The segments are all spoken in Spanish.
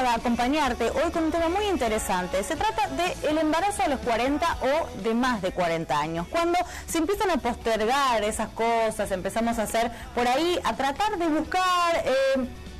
acompañarte hoy con un tema muy interesante. Se trata del embarazo a los 40 o de más de 40 años. Cuando se empiezan a postergar esas cosas, empezamos a hacer por ahí, a tratar de buscar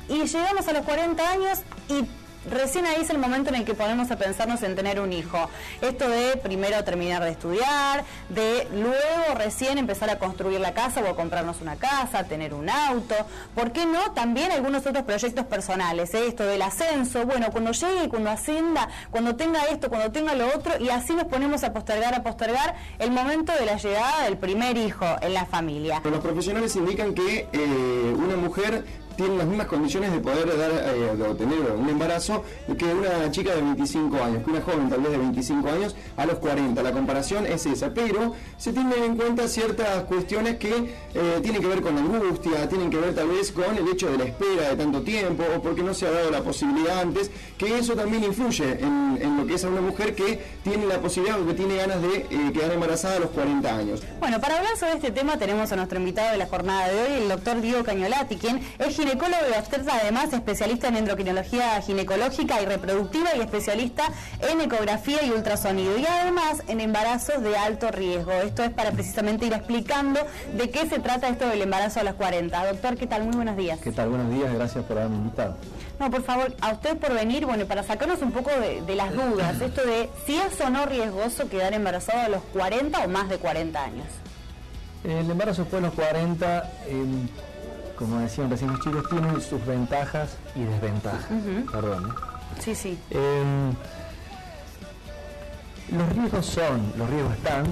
y llegamos a los 40 años y recién ahí es el momento en el que ponemos a pensarnos en tener un hijo. Esto de primero terminar de estudiar, de luego recién empezar a construir la casa o a comprarnos una casa, tener un auto. ¿Por qué no? También algunos otros proyectos personales, esto del ascenso. Bueno, cuando llegue, cuando ascienda, cuando tenga esto, cuando tenga lo otro, y así nos ponemos a postergar el momento de la llegada del primer hijo en la familia. Los profesionales indican que una mujer tiene las mismas condiciones de poder de tener un embarazo que una chica de 25 años, que una joven tal vez de 25 años a los 40. La comparación es esa, pero se tienen en cuenta ciertas cuestiones que tienen que ver con la angustia, tienen que ver tal vez con el hecho de la espera de tanto tiempo, o porque no se ha dado la posibilidad antes, que eso también influye en lo que es a una mujer que tiene la posibilidad o que tiene ganas de quedar embarazada a los 40 años. Bueno, para hablar sobre este tema tenemos a nuestro invitado de la jornada de hoy, el doctor Diego Cañolati, quien es ginecólogo y obstetra, además especialista en endocrinología ginecológica y reproductiva y especialista en ecografía y ultrasonido, y además en embarazos de alto riesgo. Esto es para precisamente ir explicando de qué se trata esto del embarazo a los 40. Doctor, ¿qué tal? Muy buenos días. ¿Qué tal? Buenos días, gracias por haberme invitado. No, por favor, a usted por venir, bueno, para sacarnos un poco de las dudas, esto de si es o no riesgoso quedar embarazado a los 40 o más de 40 años. El embarazo después de los 40, como decían recién los chicos, tiene sus ventajas y desventajas. Perdón. Sí, sí. Los riesgos están,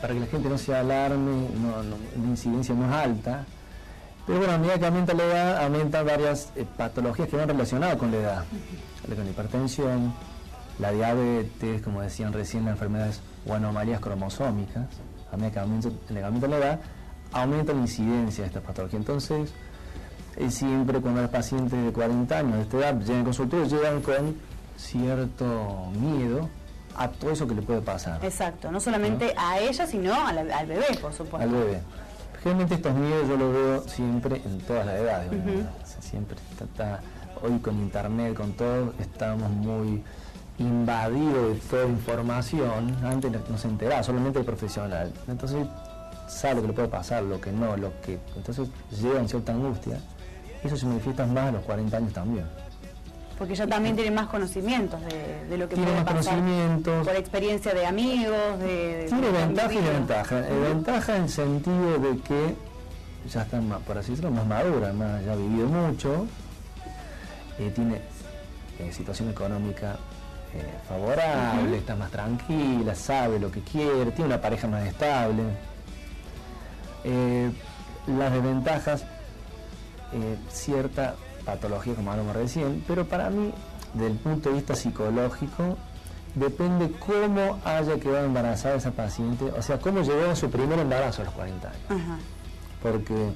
para que la gente no se alarme, la incidencia no es alta, pero bueno, a medida que aumenta la edad, aumentan varias patologías que van relacionadas con la edad, con la hipertensión, la diabetes, como decían recién, las enfermedades o anomalías cromosómicas. A medida que aumenta la edad, aumenta la incidencia de estas patologías. Entonces, siempre cuando los pacientes de 40 años de esta edad llegan al consultorio, llegan con cierto miedo a todo eso que le puede pasar. Exacto, no solamente a ella, sino al bebé, por supuesto. Al bebé. Generalmente estos miedos yo los veo siempre en todas las edades. Siempre hoy con internet, con todo, estamos muy invadidos de toda información. Antes no se enteraba, solamente el profesional. Entonces sabe lo que le puede pasar, lo que no, entonces llevan cierta angustia. Eso se manifiesta más a los 40 años también. Porque ya también tienen más conocimientos de lo que tiene puede más pasar. Conocimientos. Por experiencia de amigos, tiene ventaja y desventaja. Ventaja en el sentido de que ya están más, por así decirlo, más madura, ya ha vivido mucho, tiene situación económica favorable, está más tranquila, sabe lo que quiere, tiene una pareja más estable. Las desventajas, cierta patología, como hablamos recién, pero para mí, desde el punto de vista psicológico, depende cómo haya quedado embarazada esa paciente, o sea, cómo llegó a su primer embarazo a los 40 años. Porque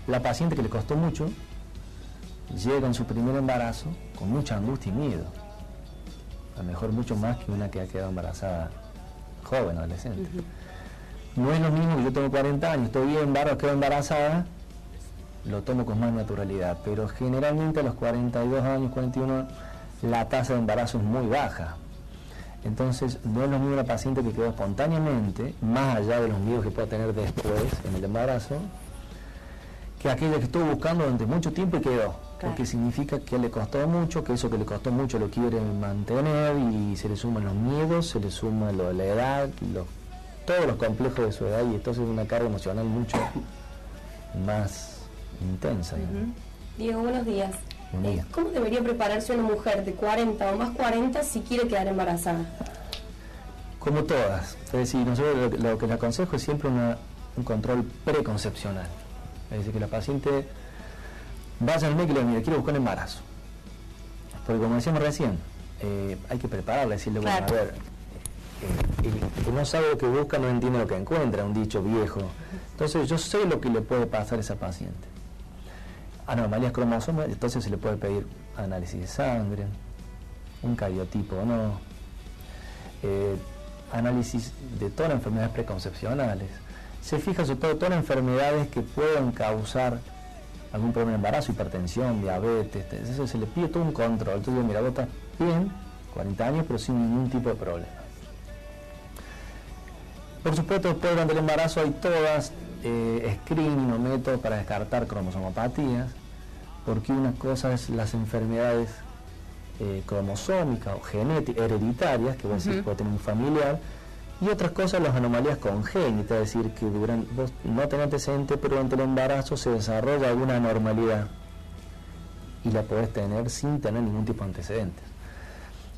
la paciente que le costó mucho, llega en su primer embarazo con mucha angustia y miedo. A lo mejor mucho más que una que ha quedado embarazada joven, adolescente. No es lo mismo que yo tengo 40 años, estoy bien, quedo embarazada, lo tomo con más naturalidad, pero generalmente a los 42 años, 41, la tasa de embarazo es muy baja. Entonces, no es lo mismo una paciente que quedó espontáneamente, más allá de los miedos que pueda tener después en el embarazo, que aquella que estuvo buscando durante mucho tiempo y quedó. Porque significa que le costó mucho, que eso que le costó mucho lo quiere mantener, y se le suman los miedos, se le suma lo de la edad, todos los complejos de su edad, y entonces es una carga emocional mucho más intensa. Diego, buenos días. Buen día. ¿Cómo debería prepararse una mujer de 40 o más 40 si quiere quedar embarazada? Como todas. Es decir, nosotros lo que le aconsejo es siempre un control preconcepcional. Es decir, que la paciente vaya al médico y le diga, mire, quiero buscar un embarazo. Porque como decíamos recién, hay que prepararla, decirle, bueno, a ver, el que no sabe lo que busca no entiende lo que encuentra, un dicho viejo. Entonces yo sé lo que le puede pasar a esa paciente. Anomalías cromosómicas, entonces se le puede pedir análisis de sangre, un cariotipo o no, análisis de todas las enfermedades preconcepcionales. Se fija sobre todo todas las enfermedades que puedan causar algún problema de embarazo, hipertensión, diabetes, eso se le pide todo un control. Tú dices, mira, vos estás bien, 40 años, pero sin ningún tipo de problema. Por supuesto, después durante el embarazo hay todas screening o métodos para descartar cromosomopatías, porque una cosa es las enfermedades cromosómicas o genéticas, hereditarias, que vos decís, puede tener un familiar, y otras cosas las anomalías congénitas, es decir, que vos no tenés antecedentes, pero durante el embarazo se desarrolla alguna anormalidad y la podés tener sin tener ningún tipo de antecedentes.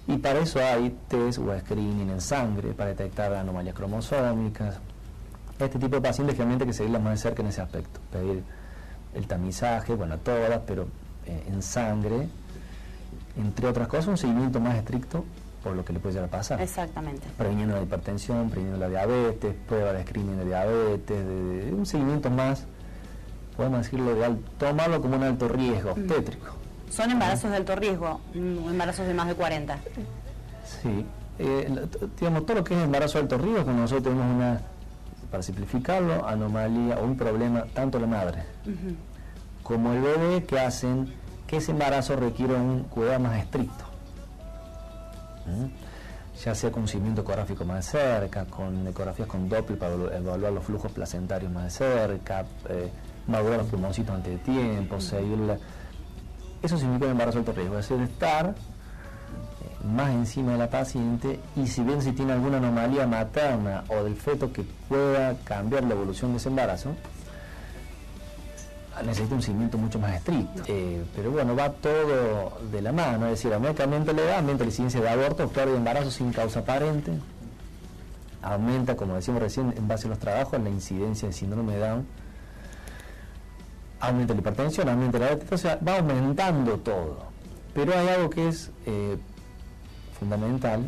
Y para eso hay test o screening en sangre para detectar anomalías cromosómicas. Este tipo de pacientes generalmente hay que seguirlas más de cerca en ese aspecto, pedir el tamizaje, bueno, todas, pero en sangre, entre otras cosas, un seguimiento más estricto por lo que le puede llegar a pasar. Exactamente. Previniendo la hipertensión, previniendo la diabetes, prueba de screening de diabetes, de un seguimiento más, podemos decirlo, tomarlo como un alto riesgo obstétrico. ¿Son embarazos de alto riesgo, embarazos de más de 40? Sí, digamos, todo lo que es embarazo de alto riesgo, cuando nosotros tenemos una, para simplificarlo, anomalía o un problema, tanto la madre como el bebé, que hacen que ese embarazo requiera un cuidado más estricto. Ya sea con un seguimiento ecográfico más de cerca, con ecografías con Doppler para evaluar los flujos placentarios más de cerca, madurar los pulmoncitos antes de tiempo, seguirla. Eso significa un embarazo de alto riesgo, es decir, estar más encima de la paciente, y si bien si tiene alguna anomalía materna o del feto que pueda cambiar la evolución de ese embarazo, necesita un seguimiento mucho más estricto. Pero bueno, va todo de la mano, es decir, aumenta la edad, aumenta la incidencia de aborto, pérdida de embarazo sin causa aparente, aumenta, como decíamos recién, en base a los trabajos, la incidencia de síndrome de Down, aumenta la hipertensión, aumenta la diabetes, o sea, va aumentando todo. Pero hay algo que es fundamental,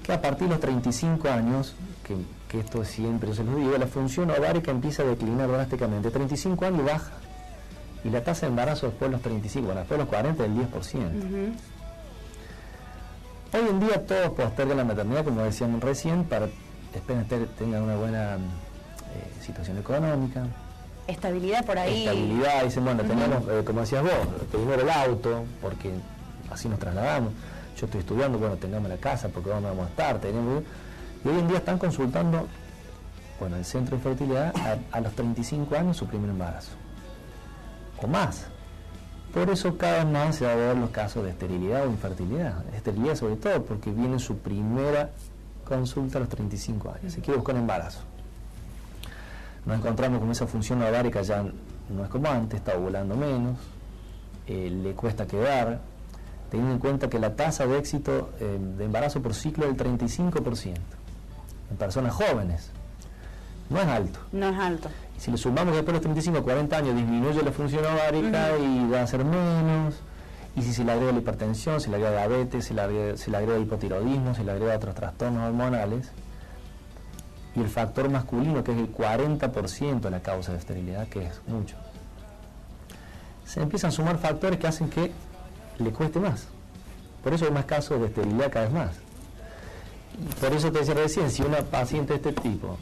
que a partir de los 35 años, que esto siempre yo se lo digo, la función ovárica empieza a declinar drásticamente. 35 años baja, y la tasa de embarazo después de los 35, bueno, después de los 40 del 10%. Hoy en día todos postergan la maternidad, como decíamos recién, para esperar tengan una buena situación económica. Estabilidad por ahí. Estabilidad, dicen, bueno, tenemos, como decías vos, primero el auto, porque así nos trasladamos. Yo estoy estudiando, bueno, tengamos la casa, porque vamos a estar, tenemos... Y hoy en día están consultando, bueno, el centro de fertilidad a los 35 años su primer embarazo, o más. Por eso cada vez más se va a ver los casos de esterilidad o infertilidad. Esterilidad sobre todo porque viene su primera consulta a los 35 años, se quiere buscar un embarazo. Nos encontramos con esa función ovárica ya no es como antes, está ovulando menos, le cuesta quedar, teniendo en cuenta que la tasa de éxito de embarazo por ciclo es del 35%. En personas jóvenes, no es alto. No es alto. Y si le sumamos que después de los 35 a 40 años disminuye la función ovárica y va a ser menos, y si se le agrega la hipertensión, se le agrega diabetes, se le agrega hipotiroidismo, se le agrega otros trastornos hormonales, y el factor masculino, que es el 40% de la causa de esterilidad, que es mucho, se empiezan a sumar factores que hacen que le cueste más. Por eso hay más casos de esterilidad cada vez más. Por eso te decía recién, si una paciente de este tipo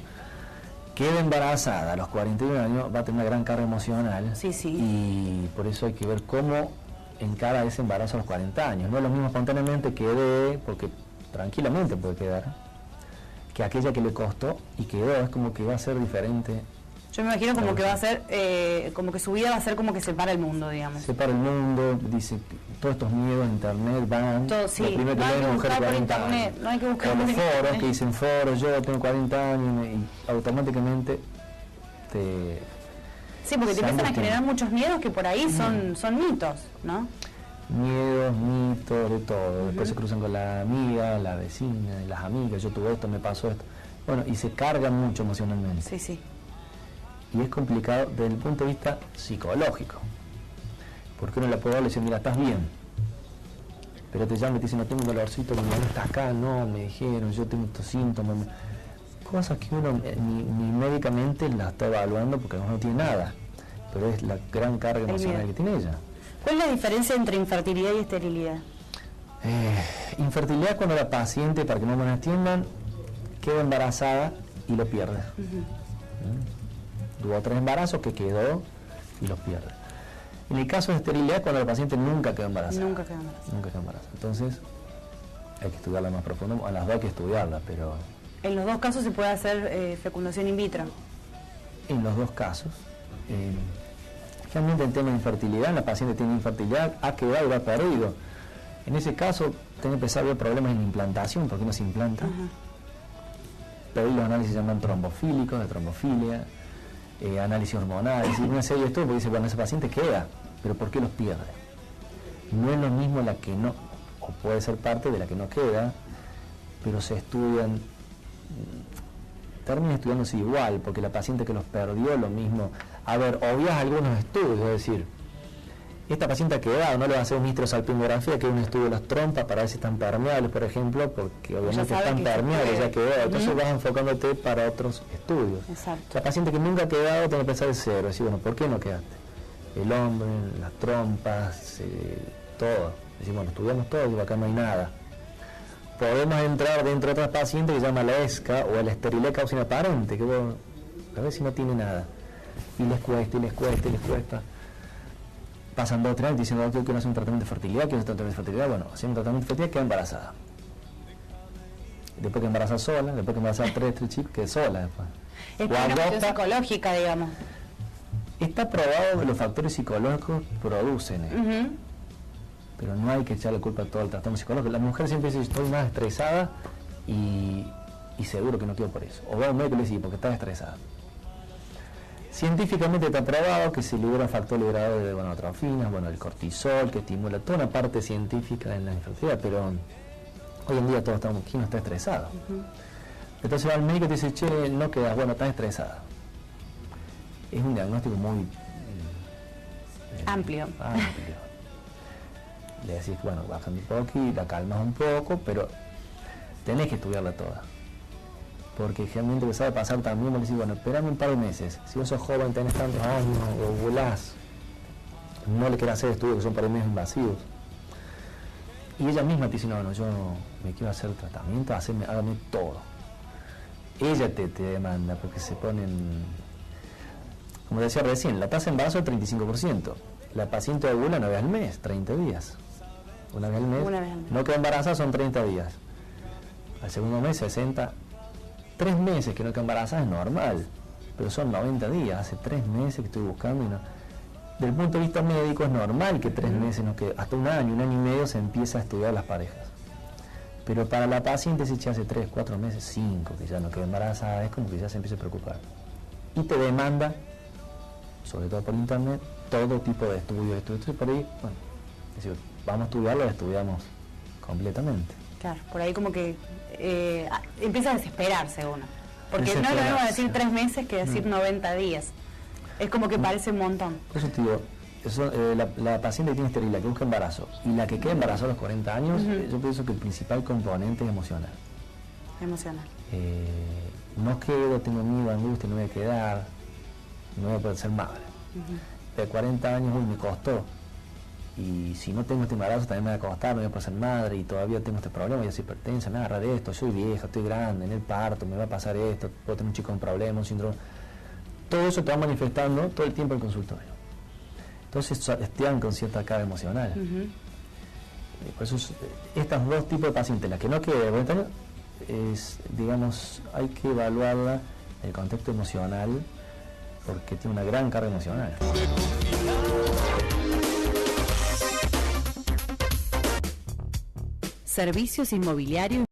queda embarazada a los 41 años, va a tener una gran carga emocional. Sí, sí. Y por eso hay que ver cómo encara ese embarazo a los 40 años. No es lo mismo espontáneamente quede, porque tranquilamente puede quedar, que aquella que le costó y quedó. Es como que va a ser diferente. Yo me imagino como que va a ser, como que su vida va a ser como que separa el mundo, digamos. Separa el mundo, dice, todos estos miedos en internet van, todo, sí, lo primero que no hay leen que mujer buscar por 40 internet, años. no hay que buscar o por los internet. foros que dicen foros, yo tengo 40 años, y automáticamente te... Sí, porque te empiezan a generar muchos miedos que por ahí son mitos, ¿no? Miedos, mitos, de todo. Después se cruzan con la amiga, la vecina, las amigas, yo tuve esto, me pasó esto. Bueno, y se cargan mucho emocionalmente. Sí, sí. Y es complicado desde el punto de vista psicológico, porque uno le puede decir, mira, estás bien, pero te llaman y te dicen, no, tengo un dolorcito, mi mamá está acá, no, me dijeron, yo tengo estos síntomas, cosas que uno ni médicamente la está evaluando porque no tiene nada, pero es la gran carga emocional que tiene ella. ¿Cuál es la diferencia entre infertilidad y esterilidad? Infertilidad cuando la paciente, para que no me entiendan, queda embarazada y lo pierde. Tuvo 3 embarazos que quedó y los pierde. En el caso de esterilidad, cuando la paciente nunca quedó embarazada. Nunca quedó embarazada. Nunca quedó embarazada. Entonces, hay que estudiarla más profundo, a las dos hay que estudiarla, pero... En los dos casos se puede hacer fecundación in vitro. En los dos casos. Realmente en tema de infertilidad, la paciente tiene infertilidad, ha quedado y ha perdido. En ese caso, tiene que empezar a haber problemas en la implantación, porque no se implanta. Pero los análisis se llaman trombofílicos, de trombofilia, análisis hormonales, y una serie de estudios, porque dice, bueno, ese paciente queda, pero ¿por qué los pierde? No es lo mismo la que no, o puede ser parte de la que no queda, pero se estudian, termina estudiándose igual, porque la paciente que los perdió, lo mismo. A ver, obvias algunos estudios, es decir, esta paciente ha quedado, no le va a hacer una histerosalpingografía, que es un estudio de las trompas para ver si están permeables, por ejemplo, porque obviamente están permeables, ya quedó, entonces vas enfocándote para otros estudios. Exacto. La paciente que nunca ha quedado tiene que empezar de cero, decir, bueno, ¿por qué no quedaste? El hombre, las trompas, todo. Decir, bueno, estudiamos todo y acá no hay nada. Podemos entrar dentro de otras pacientes que se llama la ESCA o la esterilidad causa inaparente, que bueno, a ver si no tiene nada. Y les cuesta, y les cuesta, y les cuesta. Pasan 2 o 3 años diciendo, doctor, quiero hacer un tratamiento de fertilidad, quiero hacer un tratamiento de fertilidad. Bueno, haciendo un tratamiento de fertilidad queda embarazada. Después que embaraza sola, después que embaraza 3 chicos, queda sola después. Es una cuestión psicológica, digamos. Está probado que los factores psicológicos producen pero no hay que echarle culpa a todo el trastorno psicológico. La mujer siempre dice, estoy más estresada y seguro que no quiero por eso. O va a un médico y le dice, porque estás estresada. Científicamente está probado que se libera un factor liberador de gonadotrofinas, bueno, el cortisol, que estimula toda una parte científica en la infertilidad, pero hoy en día todos estamos, ¿quién no está estresado? Entonces va al médico y te dice, che, no quedas, bueno, estás estresada. Es un diagnóstico muy amplio. Le decís, bueno, bajan un poco y la calmas un poco, pero tenés que estudiarla toda. Porque generalmente lo sabe pasar también, me decís, bueno, esperame un par de meses. Si vos sos joven, tenés tantos años, o volás, no le querés hacer estudios que son para menos invasivos. Y ella misma te dice, no, yo me quiero hacer tratamiento, hágame todo. Ella te demanda, porque se ponen, como decía recién, la tasa de embarazo es 35%. La paciente ovula una vez al mes, 30 días. Una vez al mes. No queda embarazada, son 30 días. Al segundo mes, 60. 3 meses que no queda embarazada es normal, pero son 90 días. Hace 3 meses que estoy buscando y no. Desde el punto de vista médico es normal que 3 meses no quede. Hasta un año y medio se empieza a estudiar las parejas. Pero para la paciente, si ya hace 3, 4 meses, 5, que ya no queda embarazada, es como que ya se empieza a preocupar. Y te demanda, sobre todo por internet, todo tipo de estudios. Entonces por ahí, bueno, decir, vamos a estudiarlo, lo estudiamos completamente. Claro, por ahí como que empieza a desesperarse uno. Porque no es lo mismo decir 3 meses que decir 90 días. Es como que parece un montón. Por eso te digo, la paciente que tiene esterilidad, que busca embarazo, y la que queda embarazada a los 40 años, yo pienso que el principal componente es emocional. Emocional. No quedo, tengo miedo, angustia, no voy a quedar, no voy a poder ser madre. De 40 años, uy, me costó. Y si no tengo este embarazo también me va a costar, no voy a poder ser madre y todavía tengo este problema, voy a ser hipertensa, me agarra de esto, soy vieja, estoy grande, en el parto, me va a pasar esto, puedo tener un chico con problema, un síndrome. Todo eso te va manifestando todo el tiempo en el consultorio. Entonces estean con cierta carga emocional. Por eso estos 2 tipos de pacientes, la que no quede de 40 años, digamos, hay que evaluarla en el contexto emocional porque tiene una gran carga emocional. Servicios inmobiliarios